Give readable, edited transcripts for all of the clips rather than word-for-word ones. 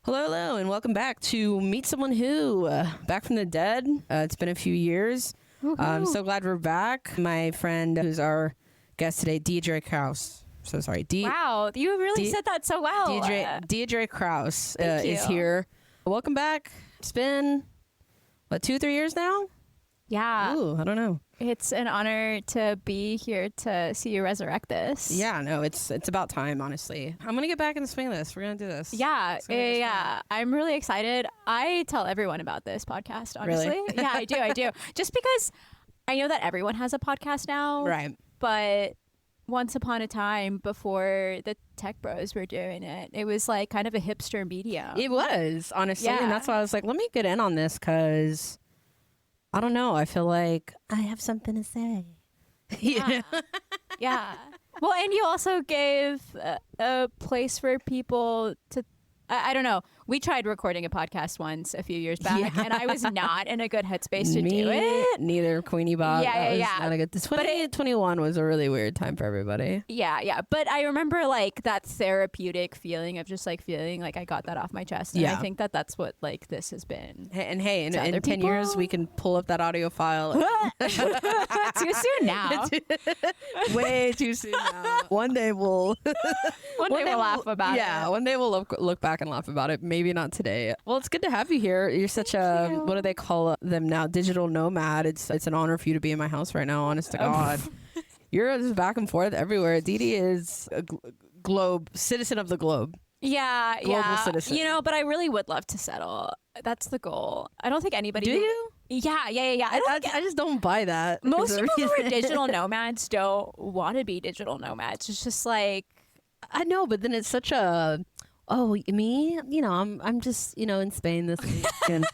Hello, hello, and welcome back to Meet Someone Who, back from the dead. It's been a few years. I'm so glad we're back. My friend, who's our guest today, Deirdre Krause. So sorry, Wow, you really said that so well. Deirdre Krause Thank is you. here. Welcome back. It's been, what, 2-3 years now? Yeah, Ooh, I don't know. it's an honor to be here to see you resurrect this. Yeah, no, it's about time, honestly. I'm going to get back in the swing of this. We're going to do this. Yeah, It's gonna be yeah. I'm really excited. I tell everyone about this podcast, honestly. Really? Yeah, I do. Just because I know that everyone has a podcast now. Right. But once upon a time, before the tech bros were doing it, it was like kind of a hipster medium. It was, honestly. Yeah. And that's why I was like, let me get in on this because I don't know. I feel like I have something to say. Yeah. Yeah. Well, and you also gave a place for people to, I don't know. We tried recording a podcast once a few years back, Yeah. and I was not in a good headspace to Me, do it. neither, Queenie Bob. Yeah, That yeah, was yeah. Not a good. 2021 was a really weird time for everybody. Yeah. But I remember like that therapeutic feeling of just like feeling like I got that off my chest. And Yeah. I think that that's what like this has been. And hey, in To other 10 years, people? we can pull up that audio file. Too soon now. Way too soon now. One day we'll. One day we'll laugh about it. Yeah, one day we'll look back and laugh about it. Maybe not today. Well, it's good to have you here. You're such a, you. what do they call them now? Digital nomad. It's an honor for you to be in my house right now, honest to God. You're just back and forth everywhere. Dee Dee is a citizen of the globe. Yeah, Global citizen. You know, but I really would love to settle. That's the goal. I don't think anybody. Do you? Yeah. I just don't buy that. Most Is the people who are reason. digital nomads don't want to be digital nomads. It's just like, I know, but then it's such a, oh, me? You know, I'm just, in Spain this week. And,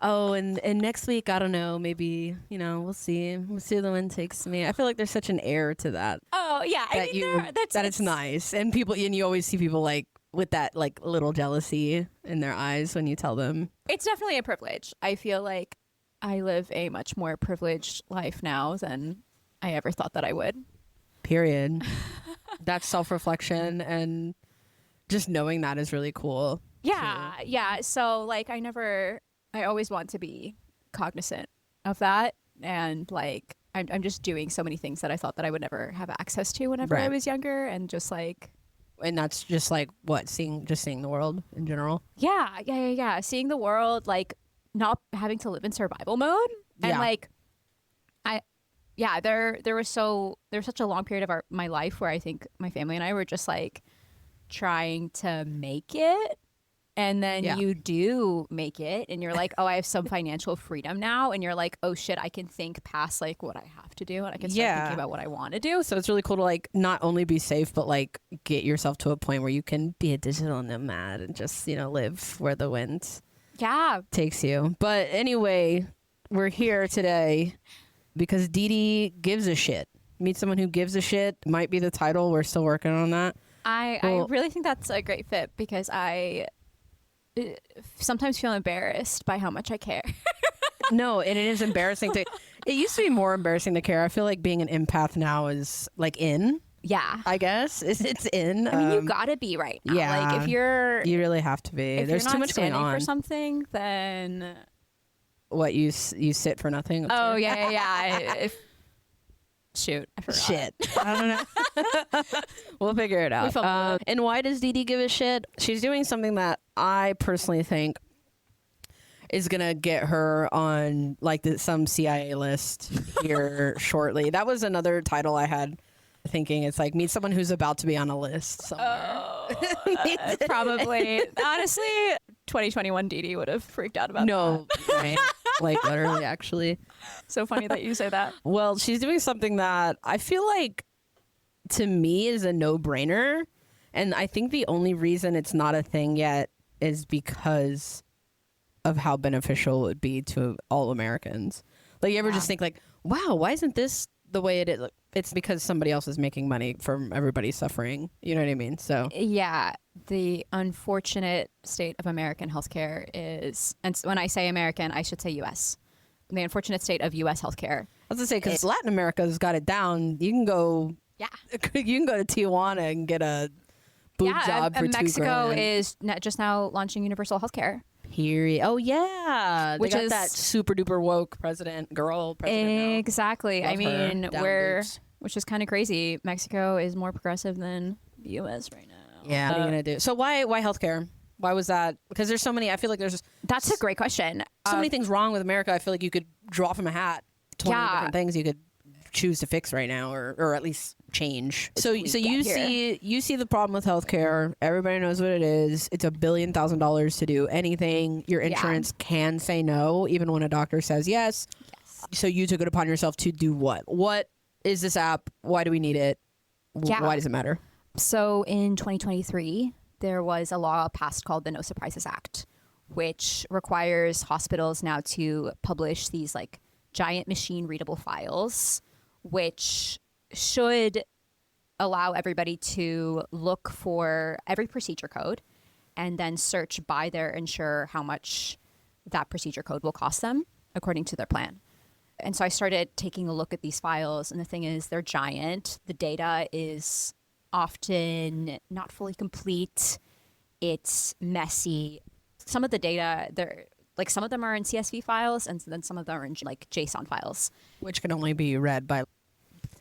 and next week, I don't know, maybe, we'll see. We'll see where the wind takes me. I feel like there's such an air to that. oh yeah, I mean, That it's nice. And you always see people like with that like little jealousy in their eyes when you tell them. It's definitely a privilege. I feel like I live a much more privileged life now than I ever thought that I would. Period. That's self-reflection, and just knowing that is really cool. Yeah. So like I always want to be cognizant of that, and like I'm just doing so many things that I thought that I would never have access to whenever I Right. was younger, and just like And that's just like what seeing the world in general. yeah, seeing the world, like not having to live in survival mode, and Yeah. like there was such a long period of my life where I think my family and I were just like trying to make it. And then Yeah. you do make it and you're like, oh, I have some financial freedom now. And you're like, oh shit, I can think past like what I have to do and I can start Yeah. thinking about what I want to do. So it's really cool to like not only be safe, but like get yourself to a point where you can be a digital nomad and just, live where the wind Yeah. takes you. But anyway, we're here today because Dee Dee gives a shit. Meet someone who gives a shit might be the title. We're still working on that. I Well- really think that's a great fit because I sometimes feel embarrassed by how much I care. No, and it is embarrassing to. It used to be more embarrassing to care. I feel like being an empath now is like in. Yeah. I guess it's in. I mean, you gotta be right now. yeah. Like if you're You really have to be. if There's you're too not much going standing on. for something, then What you sit for nothing? oh yeah. Shoot, I forgot. Shit. I don't know. We'll figure it out. fumbled. And why does Dee Dee give a shit? She's doing something that I personally think is going to get her on like some CIA list here shortly. That was another title I had thinking. It's like meet someone who's about to be on a list somewhere. Probably. Honestly, 2021 Dee Dee would have freaked out about No, right. Like literally actually. that. So funny that you say that. Well, she's doing something that I feel like to me is a no-brainer. And I think the only reason it's not a thing yet is because of how beneficial it would be to all Americans. Like you ever just think like, wow, why isn't this the way it is? It's because somebody else is making money from everybody suffering. You know what I mean? So Yeah, the unfortunate state of American healthcare is, and when I say American, I should say U.S. The unfortunate state of U.S. healthcare. I was gonna say because Latin America's got it down. You can go Yeah. you can go to Tijuana and get a boob job for Mexico $2,000. is just now launching universal healthcare. Period. Oh yeah, Which they got is that super duper woke president now. Exactly. Love I mean, her. Down we're boobs. which is kind of crazy. Mexico is more progressive than the U.S. right now. Yeah. What are you gonna do? So why healthcare? Why was that? Because there's so many. I feel like there's That's a great question. so many things wrong with America. I feel like you could draw from a hat 20 Yeah. different things you could choose to fix right now, or at least change. So we you get see the problem with healthcare. Everybody knows what it is. It's $1 billion to do anything. Your insurance can say no, even when a doctor says yes. So you took it upon yourself to do what? What is this app? Why do we need it? Yeah. Why does it matter? So in 2023, there was a law passed called the No Surprises Act, which requires hospitals now to publish these like giant machine readable files, which should allow everybody to look for every procedure code and then search by their insurer how much that procedure code will cost them according to their plan. And so I started taking a look at these files, and the thing is, they're giant. The data is often not fully complete. It's messy. Some of the data, some of them are in CSV files, and then some of them are in like JSON files. Which can only be read by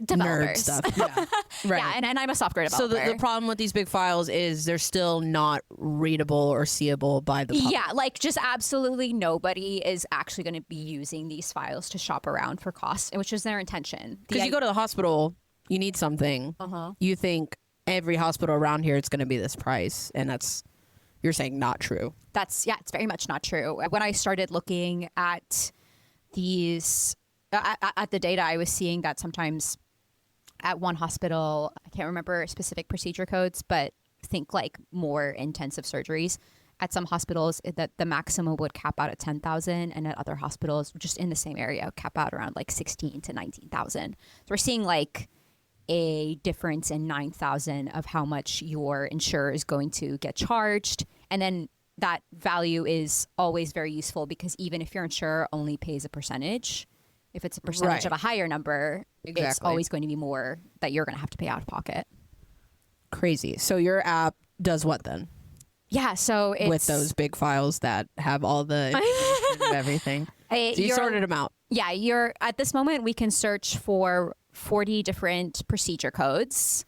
nerd Developers. stuff. Yeah. Right. Yeah, and I'm a software So developer. the problem with these big files is they're still not readable or seeable by the public. Yeah, like just absolutely nobody is actually going to be using these files to shop around for costs, which is their intention. Because you go to the hospital, you need something. You think every hospital around here it's going to be this price, and you're saying not true. It's very much not true. When I started looking at these, at the data, I was seeing that sometimes at one hospital, I can't remember specific procedure codes, but think like more intensive surgeries. At some hospitals, that the maximum would cap out at 10,000, and at other hospitals, just in the same area, cap out around like 16 to 19,000. So we're seeing like a difference in 9,000 of how much your insurer is going to get charged, and then that value is always very useful because even if your insurer only pays a percentage, if it's a percentage Right. of a higher number, it's Exactly. always going to be more that you're going to have to pay out of pocket. Crazy. So your app does what then? Yeah, so it's With those big files that have all the information and everything. So you sorted them out. Yeah, you're at this moment we can search for 40 different procedure codes,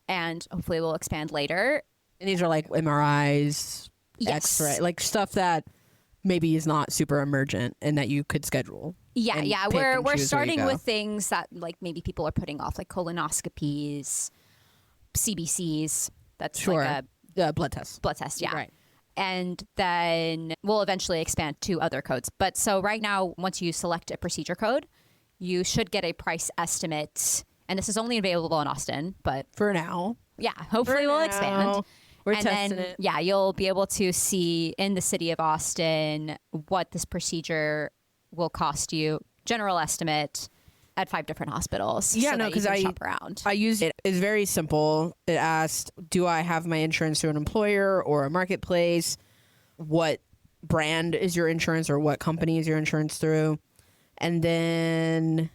and hopefully we'll expand later. And these are like MRIs, Yes. X-ray, like stuff that maybe is not super emergent and that you could schedule. Yeah, and yeah. pick We're and choose where you starting go. with things that like maybe people are putting off, like colonoscopies, CBCs. That's Sure. like a Blood tests. blood test, yeah. Right. And then we'll eventually expand to other codes. But so right now, once you select a procedure code, you should get a price estimate. And this is only available in Austin, but For now. yeah, hopefully we'll expand. We're And testing then, it. yeah, you'll be able to see in the city of Austin what this procedure will cost you, general estimate at 5 different hospitals. Yeah, so no, that you 'cause can I- shop around. I used it. It's very simple. It asked, do I have my insurance through an employer or a marketplace? What brand is your insurance or what company is your insurance through? And then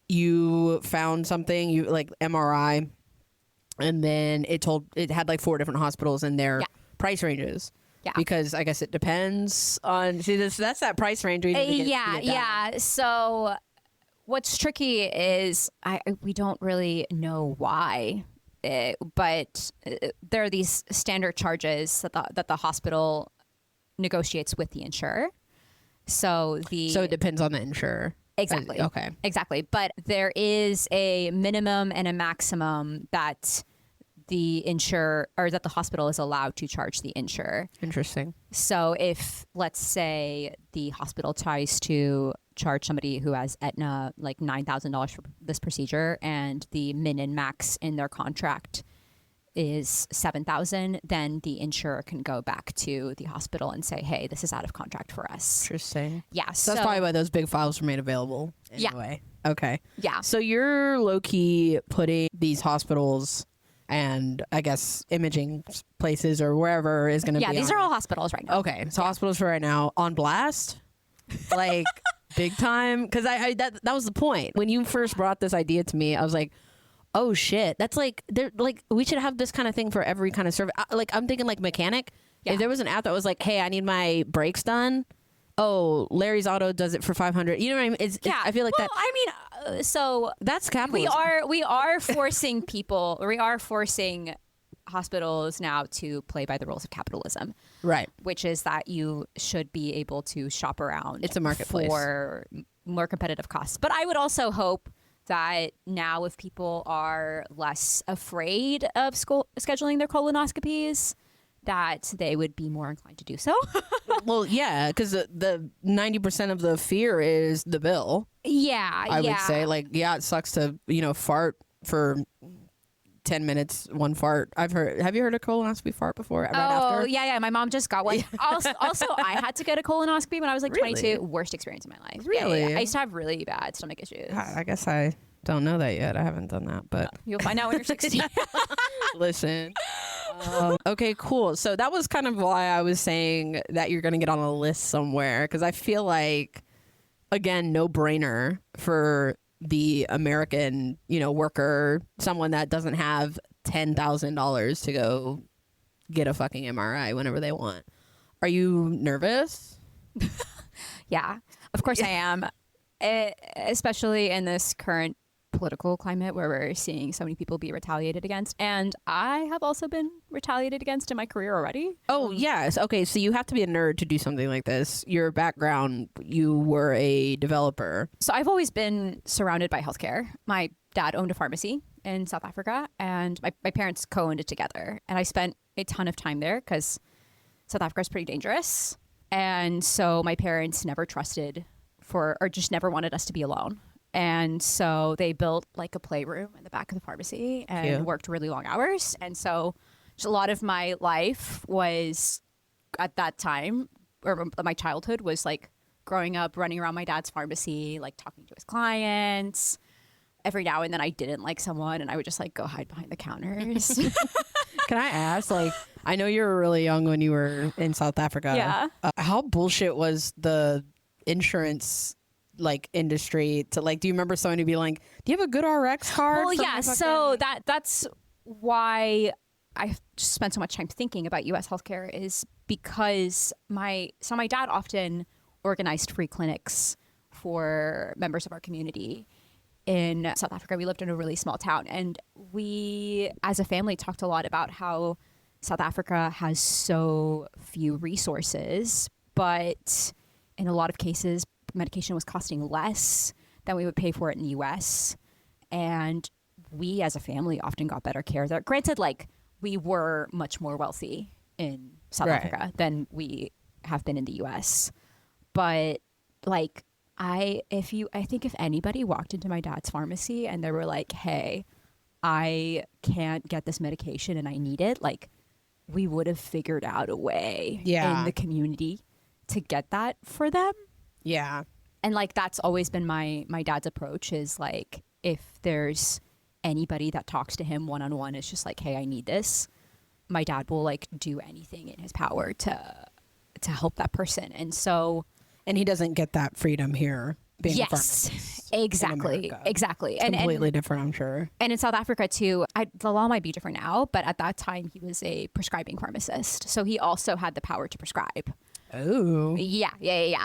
you found something, you like MRI, and then it had like 4 different hospitals and their Yeah. price ranges. Yeah. Because I guess it depends on, that's that price range we need to get Yeah, get down. yeah. So what's tricky is we don't really know why, but there are these standard charges that the hospital negotiates with the insurer. So So it depends on the insurer. Exactly. Okay. Exactly. But there is a minimum and a maximum that the insurer or that the hospital is allowed to charge the insurer. Interesting. So if, let's say, the hospital tries to charge somebody who has Aetna like $9,000 for this procedure and the min and max in their contract is $7,000, then the insurer can go back to the hospital and say, hey, this is out of contract for us. Interesting. Yeah. So that's probably why those big files were made available Yeah. anyway. Okay. yeah. So you're low-key putting these hospitals and I guess imaging places or wherever is going to Yeah, be these on- are all hospitals right now. Okay. So hospitals for right now on blast? Like big time? Because that was the point. When you first brought this idea to me, I was like, oh shit, that's like they're like we should have this kind of thing for every kind of service. Like I'm thinking like mechanic. Yeah. If there was an app that was like, hey, I need my brakes done. Oh, Larry's Auto does it for 500. You know what I mean? I feel like well, I mean, so that's capitalism. we are forcing people. We are forcing hospitals now to play by the rules of capitalism, right? Which is that you should be able to shop around. It's a marketplace for more competitive costs. But I would also hope that now, if people are less afraid of scheduling their colonoscopies, that they would be more inclined to do so. Well, yeah, because the 90% of the fear is the bill. Yeah, I would say, like, yeah, it sucks to fart for 10 minutes, one fart. Have you heard a colonoscopy fart before? Right after? Yeah. My mom just got one. Also, I had to get a colonoscopy when I was like Really? 22. Worst experience in my life. Really? Yeah. I used to have really bad stomach issues. I guess I don't know that yet. I haven't done that, but You'll find out when you're 60. listen. Okay, cool. So that was kind of why I was saying that you're going to get on a list somewhere, because I feel like, again, no brainer for the American, worker, someone that doesn't have $10,000 to go get a fucking MRI whenever they want. Are you nervous? Yeah, of course I am. Especially in this current political climate where we're seeing so many people be retaliated against. And I have also been retaliated against in my career already. Oh, yes. Okay, so you have to be a nerd to do something like this. Your background, you were a developer. So I've always been surrounded by healthcare. My dad owned a pharmacy in South Africa, and my parents co-owned it together. And I spent a ton of time there because South Africa is pretty dangerous. And so my parents never trusted or just never wanted us to be alone. And so they built like a playroom in the back of the pharmacy and Cute. worked really long hours. And so just a lot of my life was at that time, or my childhood was like growing up, running around my dad's pharmacy, like talking to his clients. Every now and then I didn't like someone and I would just like go hide behind the counters. Can I ask, like, I know you were really young when you were in South Africa. Yeah. How bullshit was the insurance industry to do you remember someone to be like, do you have a good RX card? Well, from yeah. the So fucking-" that's why I spent so much time thinking about U.S. healthcare is because my dad often organized free clinics for members of our community in South Africa. We lived in a really small town, and we, as a family, talked a lot about how South Africa has so few resources, but in a lot of cases, medication was costing less than we would pay for it in the US. And we as a family often got better care there. Granted, we were much more wealthy in South Right. Africa than we have been in the US. But I think if anybody walked into my dad's pharmacy and they were like, hey, I can't get this medication and I need it, we would have figured out a way Yeah. in the community to get that for them. Yeah. And that's always been my dad's approach is if there's anybody that talks to him one-on-one, it's just hey, I need this. My dad will do anything in his power to help that person. And so, And he doesn't get that freedom here being a yes, pharmacist. in exactly. America. Exactly. It's completely different, I'm sure. And in South Africa too, the law might be different now, but at that time he was a prescribing pharmacist. So he also had the power to prescribe. Oh. Yeah.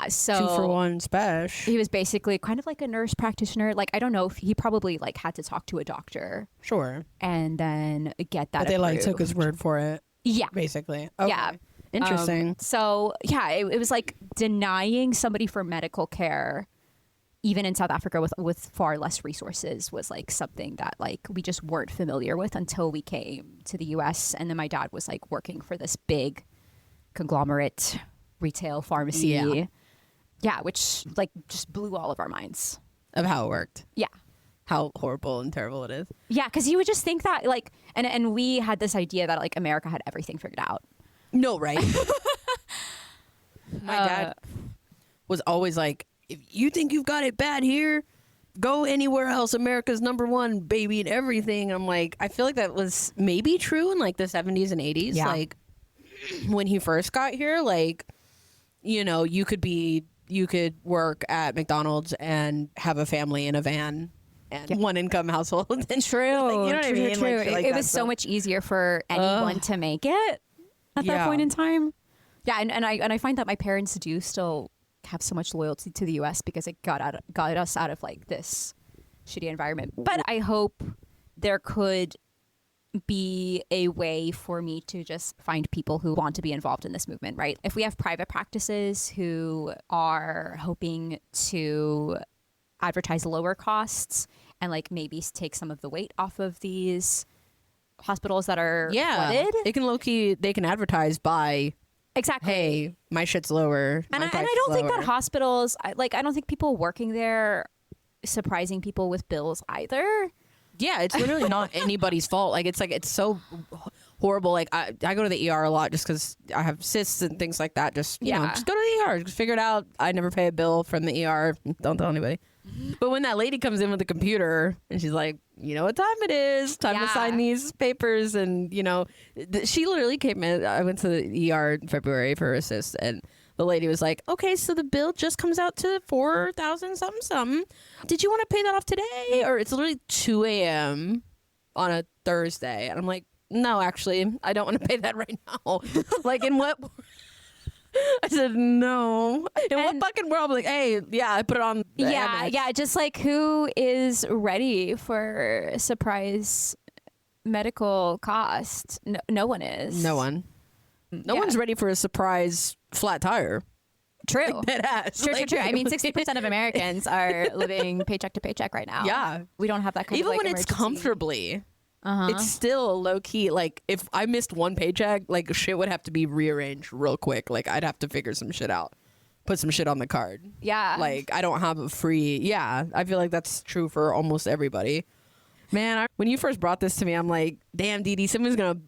So 2-for-1 special. he was basically kind of like a nurse practitioner. I don't know if he probably had to talk to a doctor Sure. and then get that. But they took his approved. word for it, Yeah. basically. Okay. Yeah. Interesting. So yeah, it was denying somebody for medical care, even in South Africa with far less resources, was something that we just weren't familiar with until we came to the US. And then my dad was working for this big conglomerate retail pharmacy. Yeah. Yeah, which just blew all of our minds. Of how it worked. Yeah. How horrible and terrible it is. Yeah, because you would just think that and we had this idea that America had everything figured out. No, right? My dad was always like, if you think you've got it bad here, go anywhere else. America's #1, baby, and everything. I'm like, I feel like that was maybe true in the 70s and 80s. Yeah. When he first got here, you could work at McDonald's and have a family in a van and one income household. And True. you know what I mean? True. Like, shit like it that. was so much easier for anyone to make it at that point in time. Yeah, and I find that my parents do still have so much loyalty to the U.S. because it got us out of like this shitty environment. But I hope there could be a way for me to just find people who want to be involved in this movement, right? If we have private practices who are hoping to advertise lower costs and like maybe take some of the weight off of these hospitals that are flooded. It can low-key, they can advertise by, Exactly. hey, my shit's lower. And my I price don't is think that lower. hospitals, I don't think people working there surprising people with bills either. Yeah, it's literally not anybody's fault. Like, it's so horrible. Like, I go to the ER a lot just because I have cysts and things like that. Just, you know, just go to the ER. Just figure it out. I never pay a bill from the ER. Don't tell anybody. But when that lady comes in with the computer and she's like, you know what time it is? Time to sign these papers. And, you know, she literally came in. I went to the ER in February for a cyst, and the lady was like, okay, so the bill just comes out to $4,000 something. Did you want to pay that off today? Or it's literally 2 a.m. on a Thursday. And I'm like, no, actually, I don't want to pay that right now. Like, in what... I said, no. In what fucking world? I'm like, hey, yeah, I put it on the Amex. Yeah. Just like, who is ready for surprise medical cost? No one is. No one. No one's ready for a surprise flat tire. True. That ass. True. I mean, 60% of Americans are living paycheck to paycheck right now. Yeah. We don't have that kind Even of like, when it's emergency. comfortably, it's still low key. Like, if I missed one paycheck, like, shit would have to be rearranged real quick. Like, I'd have to figure some shit out, put some shit on the card. Yeah. Like, I don't have a free. Yeah, I feel like that's true for almost everybody. Man, when you first brought this to me, I'm like, damn, Dee Dee, someone's gonna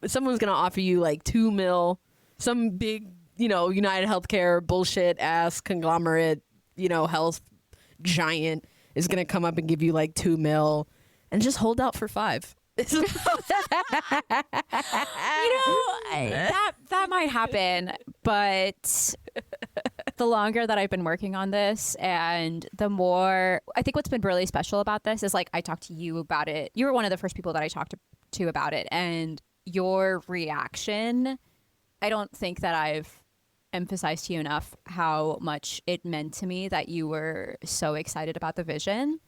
offer you like $2 million, some big, you know, United Healthcare bullshit ass conglomerate, you know, health giant is gonna come up and give you like $2 million, and just hold out for $5 million. That might happen, but the longer that I've been working on this and the more, I think what's been really special about this is like, I talked to you about it. You were one of the first people that I talked to about it, and your reaction, I don't think that I've emphasized to you enough how much it meant to me that you were so excited about the vision.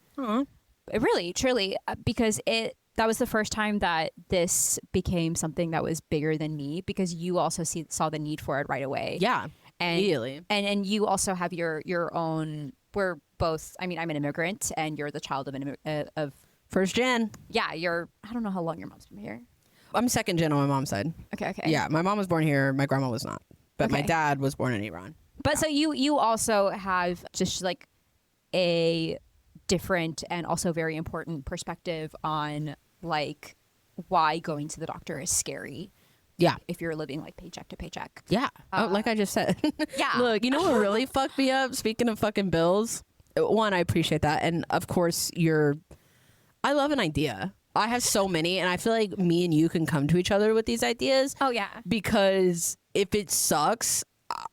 Really, truly, because that was the first time that this became something that was bigger than me, because you also saw the need for it right away. Yeah, and immediately. And you also have your own. We're both. I mean, I'm an immigrant, and you're the child of First gen. Yeah, you're. I don't know how long your mom's been here. I'm second gen on my mom's side. Okay. Yeah, my mom was born here. My grandma was not, but my Okay. dad was born in Iran. But so you also have just like a different and also very important perspective on like why going to the doctor is scary. Yeah. If you're living like paycheck to paycheck. Yeah. Like I just said. Yeah. Look, you know what really fucked me up? Speaking of fucking bills, one, I appreciate that. And of course, I love an idea. I have so many, and I feel like me and you can come to each other with these ideas. Oh yeah. Because if it sucks,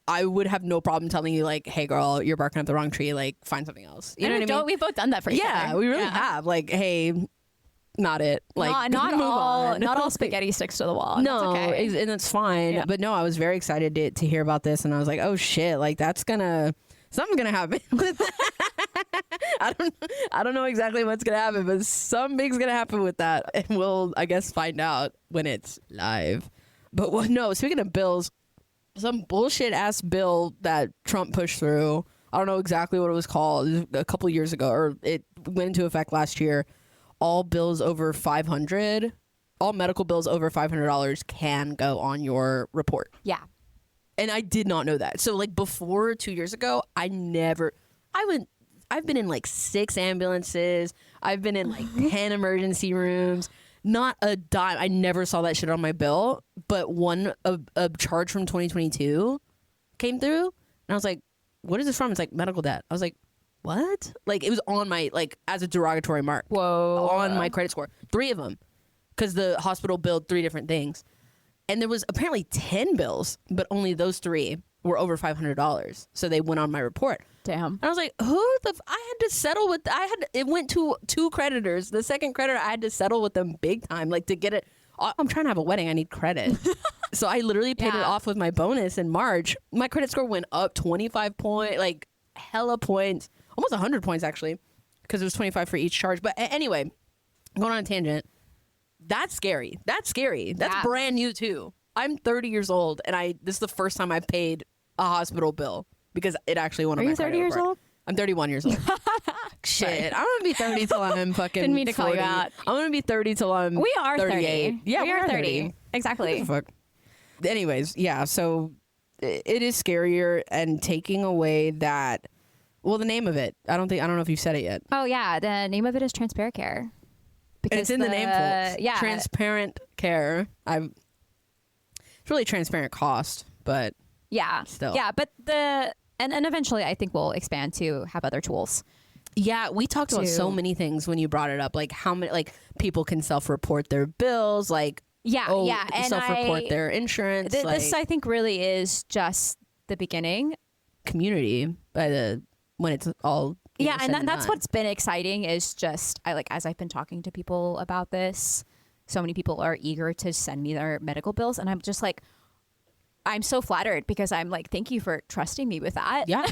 I would have no problem telling you, like, hey, girl, you're barking up the wrong tree. Like, find something else. You know what I mean? We've both done that for each other. Yeah, we really have. Like, hey, not it. Like, not move all on. not all spaghetti sticks to the wall. And No, that's okay. and it's fine. Yeah. But no, I was very excited to hear about this, and I was like, oh shit, like something's gonna happen. I don't know exactly what's gonna happen, but something's gonna happen with that, and we'll, I guess, find out when it's live. But no, speaking of bills, some bullshit ass bill that Trump pushed through. I don't know exactly what it was called. It was a couple years ago, or it went into effect last year. All bills over $500, all medical bills over $500 can go on your report. Yeah. And I did not know that. So like before 2 years ago, I've been in like 6 ambulances. I've been in like 10 emergency rooms. Not a dime. I never saw that shit on my bill. But a charge from 2022 came through, and I was like, what is this from? It's like medical debt. I was like, what? Like, it was on my, like, as a derogatory mark. Whoa. On my credit score. 3 of them. Because the hospital billed 3 different things. And there was apparently 10 bills, but only those 3 were over $500. So they went on my report. Damn. And I was like, I had to settle with, it went to 2 creditors. The second creditor, I had to settle with them big time, like to get it. I'm trying to have a wedding. I need credit. So I literally paid it Yeah. off with my bonus in March. My credit score went up 25 points, like hella points, almost 100 points actually, because it was 25 for each charge. But anyway, going on a tangent. That's scary. That's scary. That's Yeah. brand new too. I'm 30 years old, and this is the first time I've paid a hospital bill because it actually went on Are my you 30 credit years report. old? I'm 31 years old. Shit, I'm gonna be 30 till I'm fucking. Didn't mean to call you 40. out. I'm gonna be 30 till I'm. We are 38. 30. Yeah, we are 30. Exactly. Fuck. Anyways, yeah. So it is scarier, and taking away that. Well, the name of it. I don't know if you said it yet. Oh yeah, the name of it is Transparent Care. And it's in the name, folks. Yeah. Transparent care. It's really transparent cost, but Yeah. Still. Yeah, but and eventually I think we'll expand to have other tools. yeah, we talked about so To- many things when you brought it up, like how many, like people can self-report their bills, like Yeah, and self-report their insurance, this like I think really is just the beginning. community when it's all you know, Yeah, said and that's done. what's been exciting is just as I've been talking to people about this, so many people are eager to send me their medical bills, and I'm just like, I'm so flattered because I'm like, thank you for trusting me with that. yeah.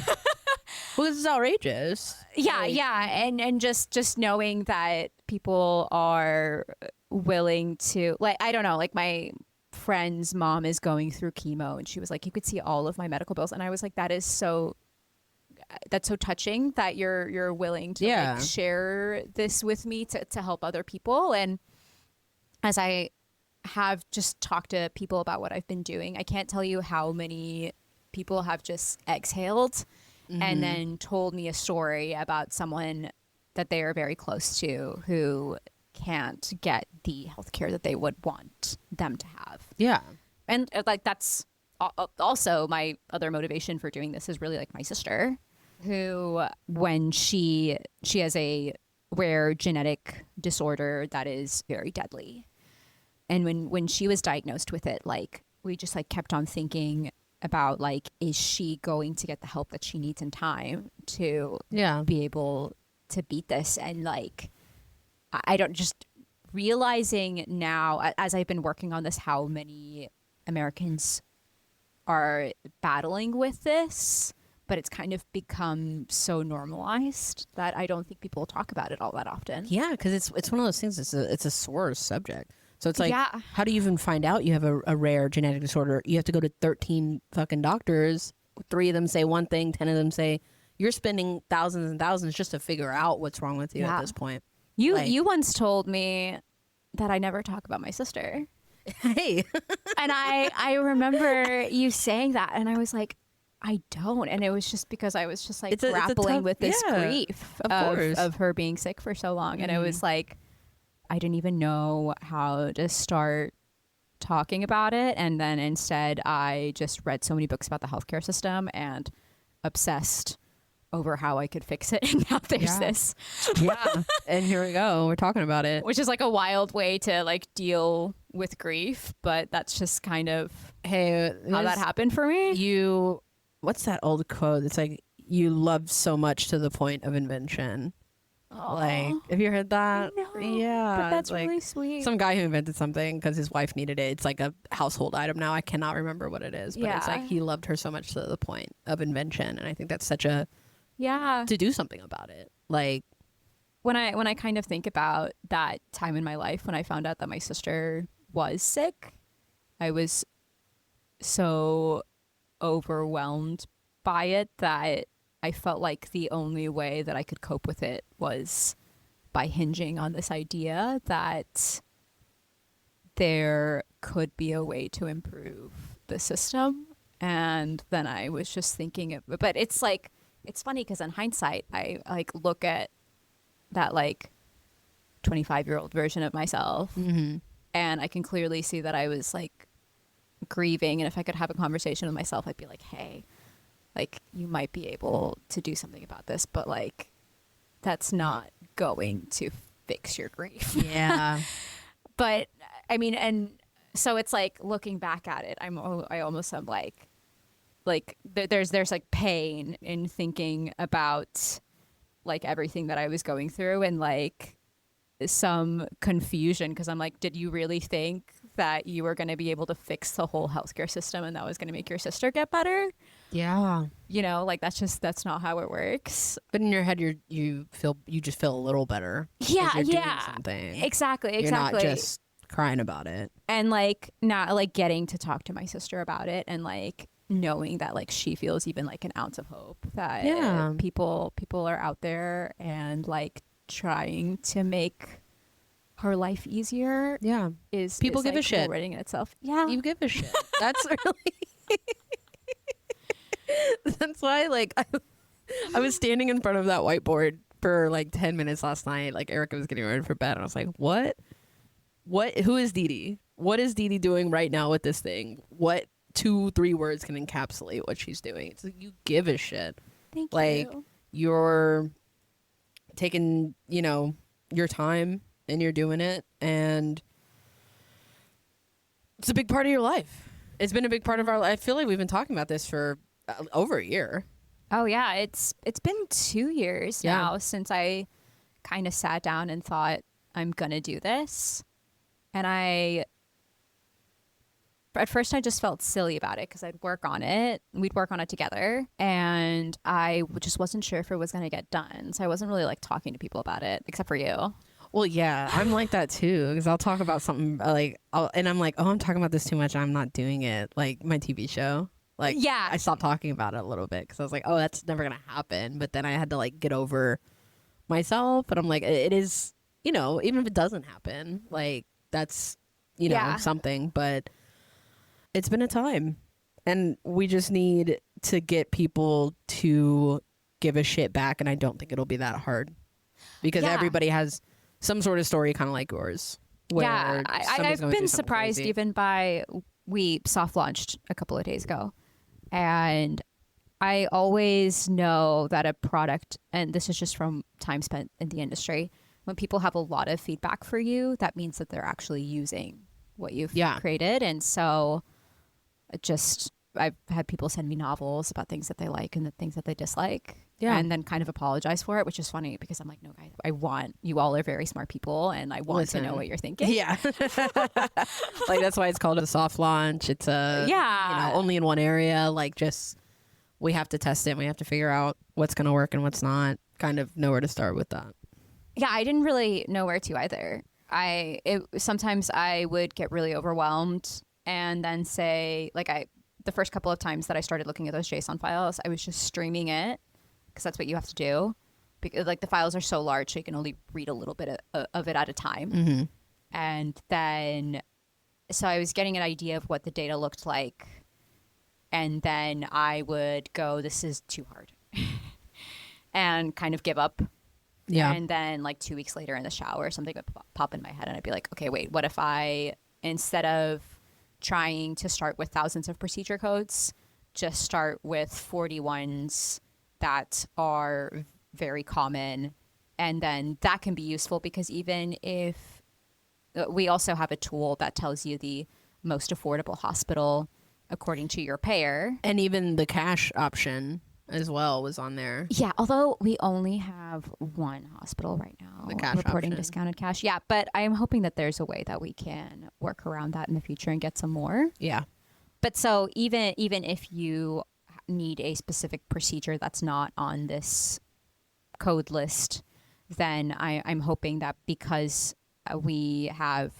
Well, this is outrageous. Yeah, Like, yeah, and just knowing that people are willing to, like, I don't know, like my friend's mom is going through chemo, and she was like, you could see all of my medical bills, and I was like, that's so touching that you're willing to Yeah. like share this with me to help other people. And as I have just talked to people about what I've been doing, I can't tell you how many people have just exhaled and then told me a story about someone that they are very close to who can't get the healthcare that they would want them to have. Yeah. And like that's also my other motivation for doing this is really like my sister, who when she has a rare genetic disorder that is very deadly. And when she was diagnosed with it, like we just like kept on thinking about like, is she going to get the help that she needs in time to Yeah. be able to beat this? And like, I don't, just realizing now as I've been working on this, how many Americans are battling with this, but it's kind of become so normalized that I don't think people talk about it all that often. Yeah, because it's one of those things. It's a sore subject. So it's like, Yeah. how do you even find out you have a rare genetic disorder? You have to go to 13 fucking doctors. 3 of them say one thing, 10 of them say you're spending thousands and thousands just to figure out what's wrong with you Yeah. at this point. You Like- you once told me that I never talk about my sister. Hey, And I remember you saying that, and I was like, I don't. And it was just because I was just like It's a grappling tough- with this yeah, grief of course. of her being sick for so long. And it was like, I didn't even know how to start talking about it. And then instead, I just read so many books about the healthcare system and obsessed over how I could fix it. And now there's Yeah. this, yeah, and here we go. We're talking about it. which is like a wild way to like deal with grief. But that's just kind of Hey, how that happened for me. You, what's that old quote? It's like you love so much to the point of invention. Like, have you heard that? No, Yeah, but that's it's like really sweet. some guy who invented something because his wife needed it. It's like a household item now. I cannot remember what it is, but it's Yeah. like he loved her so much to the point of invention, and I think that's such a Yeah. to do something about it. Like, When I kind of think about that time in my life when I found out that my sister was sick, I was so overwhelmed by it that I felt like the only way that I could cope with it was by hinging on this idea that there could be a way to improve the system. And then I was just thinking of, but it's like, it's funny because in hindsight, I like look at that like 25-year-old version of myself, and I can clearly see that I was like grieving. And if I could have a conversation with myself, I'd be like, hey, like you might be able to do something about this, but like that's not going to fix your grief. yeah, But I mean, and So it's like looking back at it, I almost am like there's like pain in thinking about like everything that I was going through, and like some confusion because I'm like, did you really think that you were going to be able to fix the whole healthcare system and that was going to make your sister get better? Yeah. You know, like that's not how it works. But in your head, you just feel a little better. 'Cause Yeah, you're doing yeah. something. Exactly. You're not just crying about it. And like not like getting to talk to my sister about it, and like knowing that like she feels even like an ounce of hope that Yeah. people are out there and like trying to make her life easier Yeah. is People is, give a like, shit. rewarding in itself. Yeah. You give a shit. That's really. That's why, like, I was standing in front of that whiteboard for like 10 minutes last night. Like, Erica was getting ready for bed, and I was like, what? Who is Dee Dee? What is Dee Dee doing right now with this thing? What 2-3 words can encapsulate what she's doing? It's like, you give a shit. Thank Like, you. you're taking, your time and you're doing it. And it's a big part of your life. It's been a big part of our life. I feel like we've been talking about this for over a year. Oh yeah, it's been 2 years Yeah. now since I kind of sat down and thought I'm going to do this. And at first I just felt silly about it because I'd work on it. We'd work on it together, and I just wasn't sure if it was going to get done. So I wasn't really like talking to people about it, except for you. Well, yeah, I'm like that too, because I'll talk about something and I'm like, oh, I'm talking about this too much. I'm not doing it. Like my TV show. Like, Yeah. I stopped talking about it a little bit because I was like, oh, that's never going to happen. But then I had to like get over myself. But I'm like, it is, even if it doesn't happen, like that's, Yeah. something. But it's been a time. And we just need to get people to give a shit back. And I don't think it'll be that hard because Yeah. everybody has some sort of story kind of like yours. Where Yeah, somebody's I've going through been something surprised crazy. even by, we soft launched a couple of days ago, and I always know that a product, and this is just from time spent in the industry, when people have a lot of feedback for you, that means that they're actually using what you've Yeah. created. And so I've had people send me novels about things that they like and the things that they dislike. Yeah. And then kind of apologize for it, which is funny because I'm like, no, guys, you all are very smart people, and I want to know Listen. what you're thinking. Yeah. Like that's why it's called a soft launch. It's Yeah. only in one area. Like just we have to test it. We have to figure out what's going to work and what's not. Kind of know where to start with that. Yeah, I didn't really know where to either. Sometimes I would get really overwhelmed and then say, like, the first couple of times that I started looking at those JSON files, I was just streaming it because that's what you have to do. Because like the files are so large, so you can only read a little bit of it at a time. Mm-hmm. And then, so I was getting an idea of what the data looked like, and then I would go, "This is too hard," and kind of give up. Yeah. And then like 2 weeks later in the shower, something would pop in my head and I'd be like, okay, wait, what if I, instead of trying to start with thousands of procedure codes, just start with 40 ones that are very common. And then that can be useful because even if we also have a tool that tells you the most affordable hospital according to your payer. And even the cash option as well was on there. Yeah, although we only have one hospital right now The cash reporting option. discounted cash. Yeah, but I am hoping that there's a way that we can work around that in the future and get some more. Yeah. But so even if you need a specific procedure that's not on this code list, then I'm hoping that because we have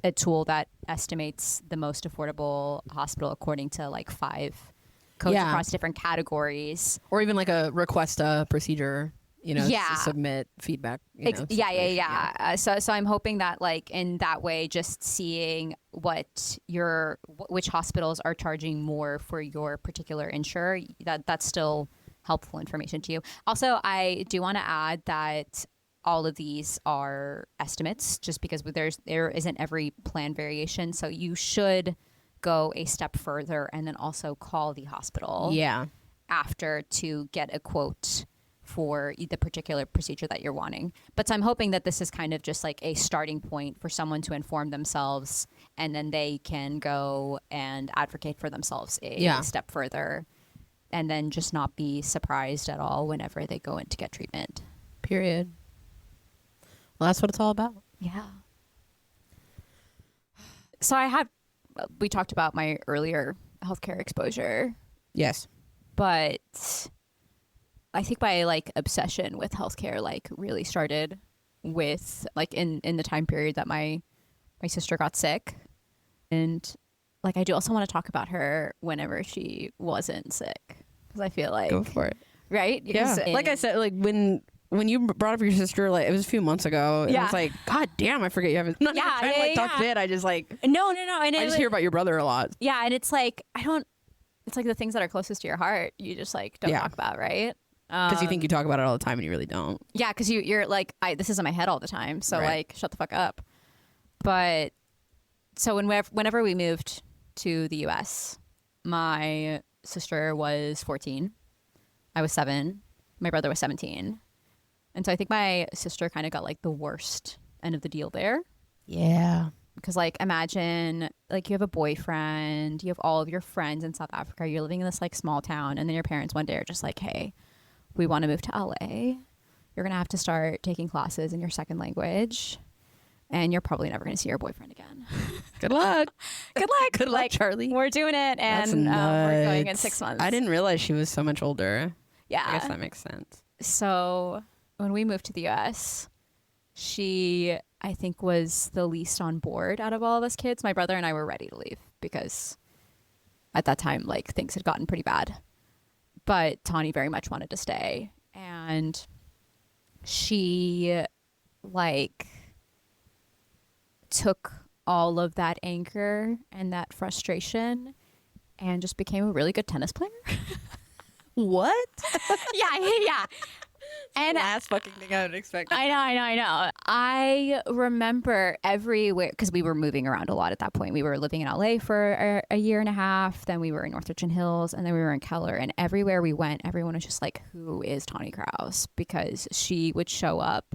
a tool that estimates the most affordable hospital according to like 5 codes Yeah. across different categories. Or even like a request a procedure, Yeah. to submit feedback. Yeah. So I'm hoping that like in that way, just seeing which hospitals are charging more for your particular insurer, that's still helpful information to you. Also, I do want to add that all of these are estimates just because there isn't every plan variation. So you should go a step further and then also call the hospital Yeah. after to get a quote for the particular procedure that you're wanting. But so I'm hoping that this is kind of just like a starting point for someone to inform themselves, and then they can go and advocate for themselves a step further, and then just not be surprised at all whenever they go in to get treatment. Period. Well, that's what it's all about. Yeah. So we talked about my earlier healthcare exposure. Yes. But I think my like obsession with healthcare like really started with like in the time period that my sister got sick. And like I do also want to talk about her whenever she wasn't sick, because I feel like Go for it. Right? Yeah. Like I said, like when you brought up your sister, like it was a few months ago. And I was like, God damn, I forget you haven't. Not trying to like talk shit. I just like no. And I just hear about your brother a lot. Yeah, and it's like it's like the things that are closest to your heart, you just like don't talk about, right? Because you think you talk about it all the time and you really don't. Yeah, because you're like, this is in my head all the time, so like shut the fuck up. But so whenever we moved to the US, my sister was 14, I was 7, my brother was 17. And so I think my sister kind of got like the worst end of the deal there. Yeah. Because like imagine like you have a boyfriend, you have all of your friends in South Africa, you're living in this like small town, and then your parents one day are just like, hey, we want to move to LA. You're going to have to start taking classes in your second language, and you're probably never going to see your boyfriend again. Good luck. Good luck. Good luck, Charlie. We're doing it, and we're going in 6 months. I didn't realize she was so much older. Yeah. I guess that makes sense. So when we moved to the US, she, I think, was the least on board out of all of us kids. My brother and I were ready to leave because at that time, like, things had gotten pretty bad. But Tawny very much wanted to stay. And she, like, took all of that anger and that frustration and just became a really good tennis player. What? Yeah. And last fucking thing I would expect. I know. I remember everywhere, because we were moving around a lot at that point. We were living in LA for a year and a half. Then we were in North Richland Hills, and then we were in Keller. And everywhere we went, everyone was just like, who is Tawny Kraus? Because she would show up,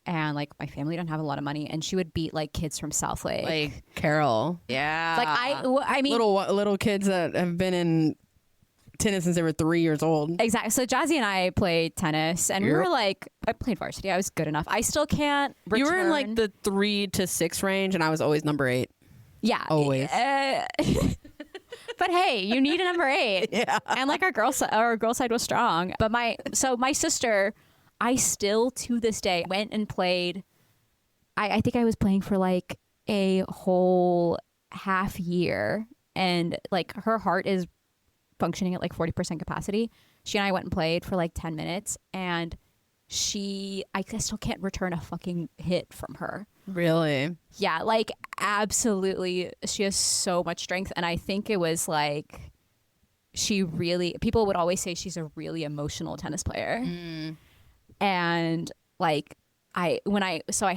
and like my family don't have a lot of money, and she would beat like kids from Southlake. Like Carol. Yeah. Like I mean, little kids that have been in tennis since they were 3 years old. Exactly. So Jazzy and I played tennis, and we were like, I played varsity. I was good enough. I still can't return. You were in like the 3 to 6 range, and I was always number 8. Yeah. Always. But hey, you need a number 8. Yeah. And like our girl side was strong. But my sister, I still to this day went and played. I think I was playing for like a whole half year, and like her heart is functioning at like 40% capacity. She and I went and played for like 10 minutes, and I still can't return a fucking hit from her. Really? Yeah, like absolutely. She has so much strength, and I think it was like people would always say she's a really emotional tennis player. And like I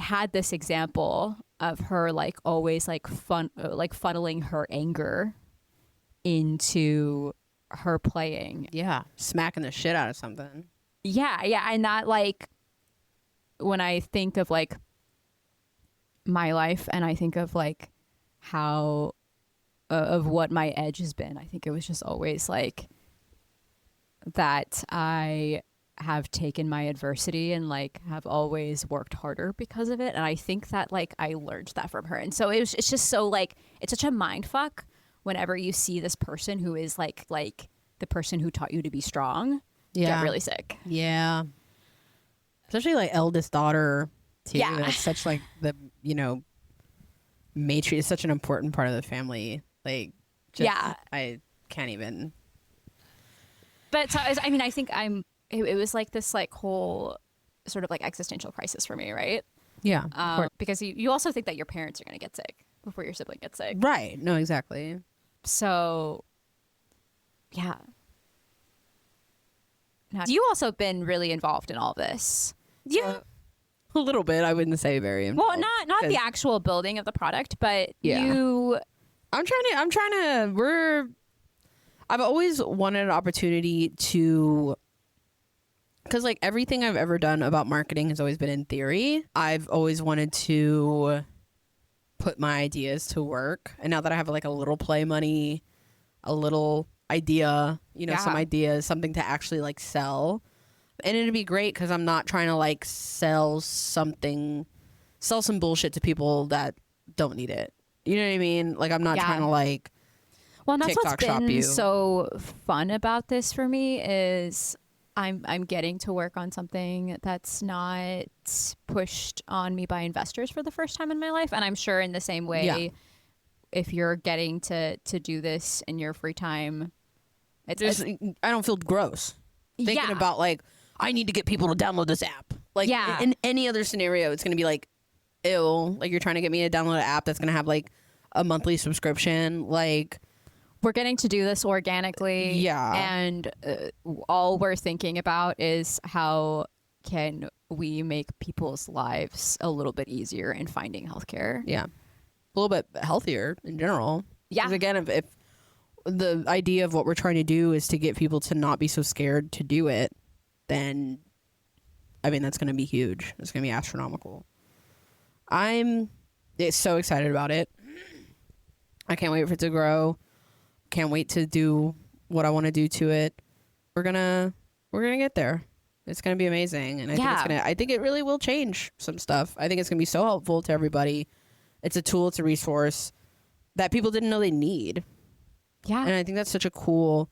had this example of her like always like funneling her anger into her playing. Yeah. Smacking the shit out of something. Yeah. And that, like, when I think of like my life and I think of like how of what my edge has been, I think it was just always like that I have taken my adversity and like have always worked harder because of it. And I think that like I learned that from her. And so it's just so like, it's such a mind fuck whenever you see this person who is like the person who taught you to be strong get really sick. Yeah. Especially like eldest daughter too. Yeah. And it's such like the, matriarch is such an important part of the family. Like, I can't even. But so, I mean, I think it was like this like whole sort of like existential crisis for me, right? Yeah. Because you also think that your parents are going to get sick before your sibling gets sick. Right. No, exactly. So, yeah. Now, you also been really involved in all this. Yeah. A little bit. I wouldn't say very involved. Well, not the actual building of the product, but I've always wanted an opportunity to because like everything I've ever done about marketing has always been in theory. I've always wanted to put my ideas to work, and now that I have like a little play money, a little idea, some ideas, something to actually like sell, and it'd be great because I'm not trying to like sell some bullshit to people that don't need it. You know what I mean? Like I'm not trying to like well, and that's TikTok what's shop been you. so fun about this for me is I'm getting to work on something that's not pushed on me by investors for the first time in my life. And I'm sure in the same way, if you're getting to do this in your free time, I don't feel gross thinking about like, I need to get people to download this app. Like in any other scenario, it's going to be like, ew, like you're trying to get me to download an app that's going to have like a monthly subscription. Like, we're getting to do this organically. Yeah. And all we're thinking about is how can we make people's lives a little bit easier in finding healthcare. Yeah. A little bit healthier in general. Yeah. Because again, if the idea of what we're trying to do is to get people to not be so scared to do it, then, I mean, that's going to be huge. It's going to be astronomical. I'm so excited about it. I can't wait for it to grow. Can't wait to do what I want to do to it. We're gonna get there. It's gonna be amazing, and I think it really will change some stuff. I think it's gonna be so helpful to everybody. It's a tool, it's a resource that people didn't know they need. Yeah, and I think that's such a cool.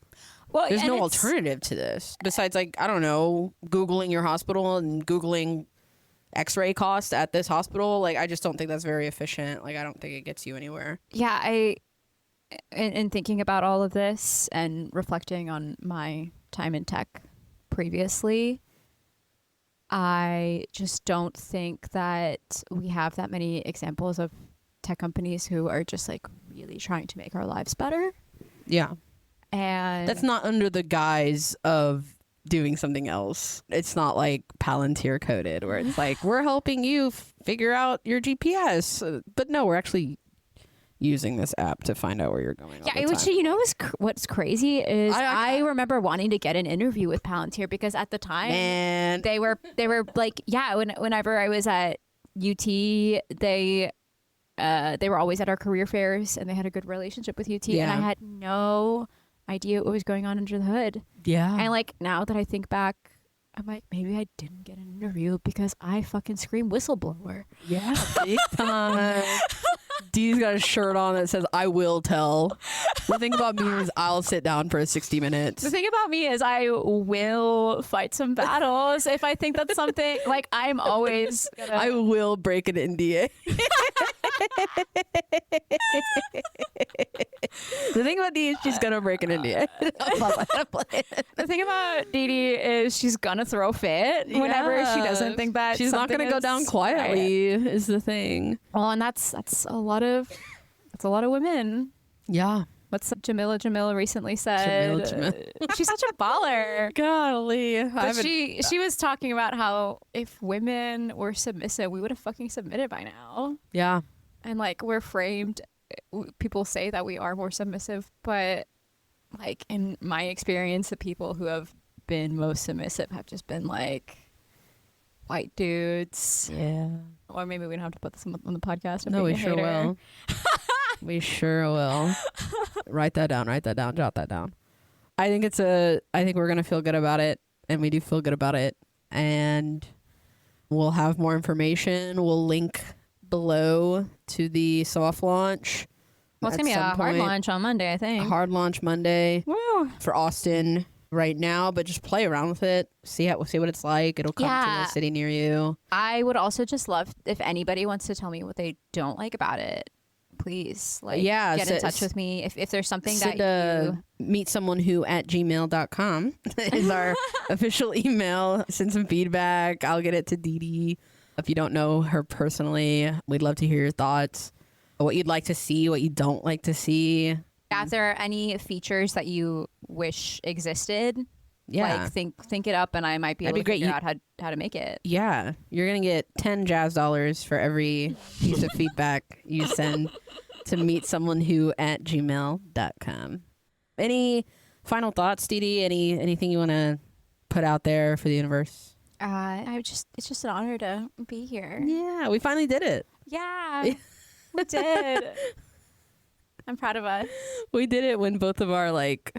Well, there's no alternative to this besides, like, I don't know, Googling your hospital and Googling X-ray costs at this hospital. Like, I just don't think that's very efficient. Like, I don't think it gets you anywhere. Yeah, in thinking about all of this and reflecting on my time in tech previously, I just don't think that we have that many examples of tech companies who are just like really trying to make our lives better. Yeah. And that's not under the guise of doing something else. It's not like Palantir coded where it's like, we're helping you figure out your GPS. But no, we're actually using this app to find out where you're going. Yeah, which what's crazy is I remember wanting to get an interview with Palantir because at the time they were like, whenever I was at UT, they were always at our career fairs and they had a good relationship with UT, and I had no idea what was going on under the hood. Yeah. And like now that I think back, I'm like, maybe I didn't get an interview because I fucking scream whistleblower. Yeah, big time. Dee's got a shirt on that says, I will tell. The thing about me is I'll sit down for 60 minutes. The thing about me is I will fight some battles if I think that's something, like I'm always gonna... I will break an NDA. The thing about Dee is she's gonna break an NDA. The thing about Dee is she's gonna throw fit whenever she doesn't think that she's not gonna go down quietly. Right. Is the thing. Well, and that's a lot of women. Yeah. What's Jamila recently said? She's such a baller. Golly. But she was talking about how if women were submissive, we would have fucking submitted by now. Yeah. And like we're framed, people say that we are more submissive, but like in my experience, the people who have been most submissive have just been like white dudes. Yeah. Or maybe we don't have to put this on the podcast. No, we sure will. We sure will. Write that down, jot that down. I think we're going to feel good about it, and we do feel good about it. And we'll have more information. We'll link below to the soft launch. Well, it's going to be a hard launch on Monday, I think. A hard launch Monday. Woo. For Austin right now, but just play around with it. See what it's like. It'll come to a city near you. I would also just love if anybody wants to tell me what they don't like about it. Please, get in touch with me if there's something that you meet someone who at gmail.com is our official email. Send some feedback. I'll get it to Dee. If you don't know her personally, we'd love to hear your thoughts. What you'd like to see, what you don't like to see. If there are any features that you wish existed, like think it up, and I might be able to figure out how to make it. Yeah, you're gonna get $10 for every piece of feedback you send to meet someone who at gmail.com. Any final thoughts, Dee? Anything you want to put out there for the universe? It's just an honor to be here. Yeah, we finally did it. Yeah, we did. I'm proud of us. We did it when both of our like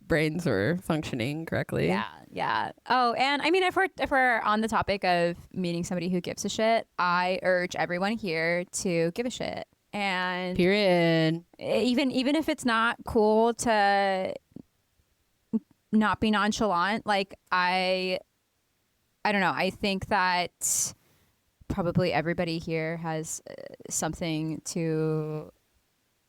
brains were functioning correctly. Yeah. Oh, and I mean, if we're on the topic of meeting somebody who gives a shit, I urge everyone here to give a shit. And Period. even if it's not cool to not be nonchalant, like I don't know. I think that probably everybody here has something to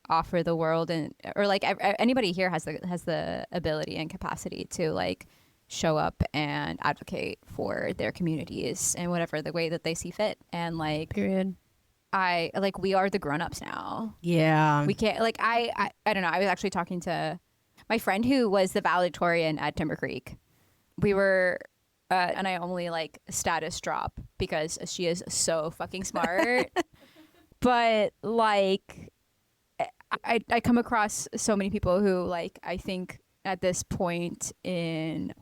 offer the world, or like anybody here has the ability and capacity to like show up and advocate for their communities in whatever the way that they see fit. And like, Period. We are the grown-ups now. Yeah. We can't like I don't know. I was actually talking to my friend who was the valedictorian at Timber Creek. We were and I only like status drop because she is so fucking smart. But like I come across so many people who like I think at this point in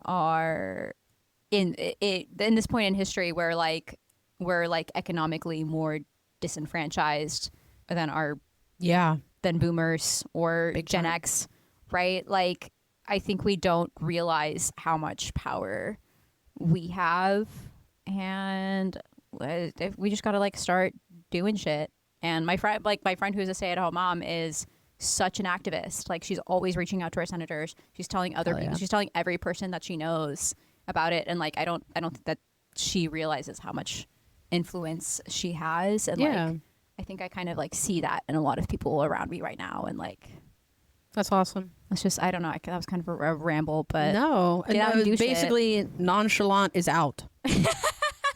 this point in history where like we're like economically more disenfranchised than boomers or Big Gen time. X, right? Like I think we don't realize how much power we have, and we just gotta like start doing shit. And my friend who's a stay-at-home mom is such an activist. Like she's always reaching out to her senators. She's telling other Hell people. yeah. She's telling every person that she knows about it. And like I don't think that she realizes how much influence she has. And Yeah. like I think I kind of like see that in a lot of people around me right now. And like That's awesome. it's just I don't know. That was kind of a ramble, but No. get out and do shit. Basically, nonchalant is out.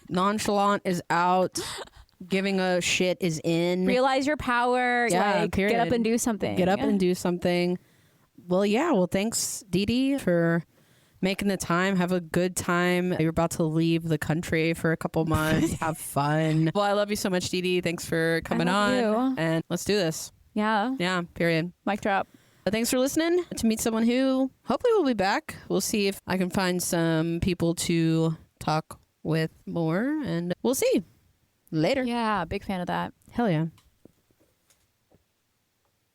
Nonchalant is out. Giving a shit is in. realize your power. Yeah, like period. get up and do something. Get up and do something. Well, yeah. Well, thanks, Dee Dee, for making the time. Have a good time. You're about to leave the country for a couple months. Have fun. Well, I love you so much, Dee Dee. Thanks for coming love on. you. And let's do this. Yeah. Yeah, period. Mic drop. But thanks for listening. To meet someone who hopefully will be back. We'll see if I can find some people to talk with more, and we'll see. Later. Yeah. Big fan of that. Hell yeah.